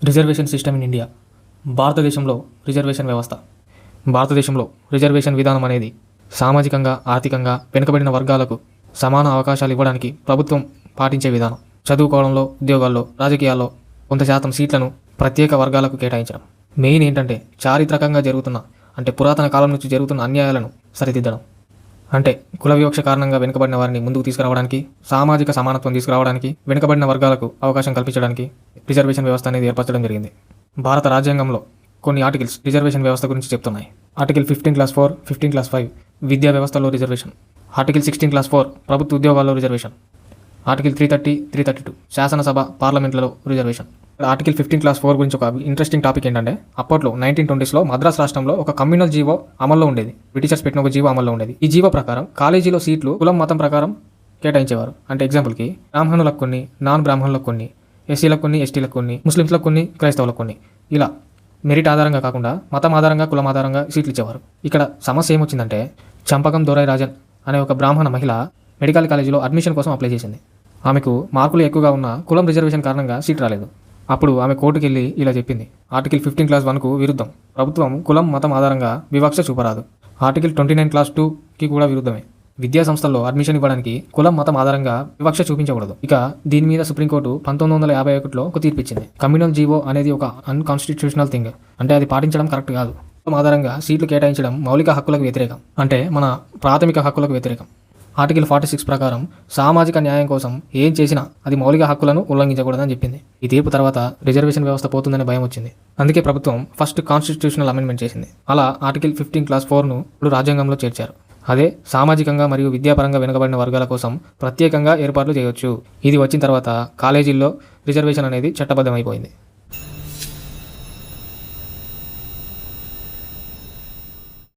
Reservation system in India. భారతదేశంలో reservation వ్యవస్థ. భారతదేశంలో రిజర్వేషన్ విధానం అనేది సామాజికంగా, ఆర్థికంగా వెనుకబడిన వర్గాలకు సమాన అవకాశాలు ఇవ్వడానికి ప్రభుత్వం పాటించే విధానం. చదువుకోవడంలో, ఉద్యోగాల్లో, రాజకీయాల్లో కొంత శాతం సీట్లను ప్రత్యేక వర్గాలకు కేటాయించడం. మెయిన్ ఏంటంటే చారిత్రకంగా అంటే పురాతన కాలం నుంచి జరుగుతున్న అన్యాయాలను సరిదిద్దడం. అంటే కుల వివక్ష కారణంగా వెనుకబడిన వారిని ముందుకు తీసుకురావడానికి, సామాజిక సమానత్వం తీసుకురావడానికి, వెనుకబడిన వర్గాలకు అవకాశం కల్పించడానికి రిజర్వేషన్ వ్యవస్థ అనేది ఏర్పరచడం జరిగింది. భారత రాజ్యాంగంలో కొన్ని ఆర్టికల్స్ రిజర్వేషన్ వ్యవస్థ గురించి చెప్తున్నాయి. ఆర్టికల్ 15(4), 15(5) విద్యా వ్యవస్థలో రిజర్వేషన్. ఆర్టికల్ 16(4) ప్రభుత్వ ఉద్యోగాల్లో రిజర్వేషన్. ఆర్టికల్ 330, 332 శాసనసభ, పార్లమెంట్లలో రిజర్వేషన్. ఆర్టికల్ 15(4) గురించి ఒక ఇంట్రెస్టింగ్ టాపిక్ ఏంటంటే, అప్పట్లో 1920s మద్రాస్ రాష్ట్రంలో ఒక కమ్యూనల్ జీవో అమల్లో ఉండేది. బ్రిటిషర్స్ పెట్టిన ఒక జీవో అమల్లో ఉండేది. ఈ జీవో ప్రకారం కాలేజీలో సీట్లు కులం, మతం ప్రకారం కేటాయించేవారు. అంటే ఎగ్జాంపుల్కి బ్రాహ్మణులకు కొన్ని, నాన్ బ్రాహ్మణులకు కొన్ని, ఎస్సీలకు కొన్ని, ఎస్టీలకు కొన్ని, ముస్లింస్లకు కొన్ని, క్రైస్తవులకు కొన్ని, ఇలా మెరిట్ ఆధారంగా కాకుండా మతం ఆధారంగా, కులం ఆధారంగా సీట్లు ఇచ్చేవారు. ఇక్కడ సమస్య ఏమొచ్చిందంటే, చంపకం దొరై రాజన్ అనే ఒక బ్రాహ్మణ మహిళ మెడికల్ కాలేజీలో అడ్మిషన్ కోసం అప్లై చేసింది. ఆమెకు మార్కులు ఎక్కువగా ఉన్న కులం రిజర్వేషన్ కారణంగా సీట్ రాలేదు. అప్పుడు ఆమె కోర్టుకు వెళ్ళి ఇలా చెప్పింది: ఆర్టికల్ 15(1)కు విరుద్ధం. ప్రభుత్వం కులం, మతం ఆధారంగా వివక్ష చూపరాదు. ఆర్టికల్ 29(2)కి కూడా విరుద్ధమే. విద్యా సంస్థల్లో అడ్మిషన్ ఇవ్వడానికి కులం, మతం ఆధారంగా వివక్ష చూపించకూడదు. ఇక దీని మీద సుప్రీంకోర్టు 1951లో ఒక తీర్పు ఇచ్చింది. కమ్యూనల్ జీవో అనేది ఒక అన్కాన్స్టిట్యూషనల్ థింగ్. అంటే అది పాటించడం కరెక్ట్ కాదు. కులం ఆధారంగా సీట్లు కేటాయించడం మౌలిక హక్కులకు వ్యతిరేకం. అంటే మన ప్రాథమిక హక్కులకు వ్యతిరేకం. ఆర్టికల్ 46 ప్రకారం సామాజిక న్యాయం కోసం ఏం చేసినా అది మౌలిక హక్కులను ఉల్లంఘించకూడదని చెప్పింది. ఈ తీర్పు తర్వాత రిజర్వేషన్ వ్యవస్థ పోతుందనే భయం వచ్చింది. అందుకే ప్రభుత్వం ఫస్ట్ కాన్స్టిట్యూషనల్ అమెండ్మెంట్ చేసింది. అలా ఆర్టికల్ 15(4)ను ఇప్పుడు రాజ్యాంగంలో చేర్చారు. అదే సామాజికంగా మరియు విద్యాపరంగా వెనుకబడిన వర్గాల కోసం ప్రత్యేకంగా ఏర్పాట్లు చేయవచ్చు. ఇది వచ్చిన తర్వాత కాలేజీల్లో రిజర్వేషన్ అనేది చట్టబద్ధమైపోయింది.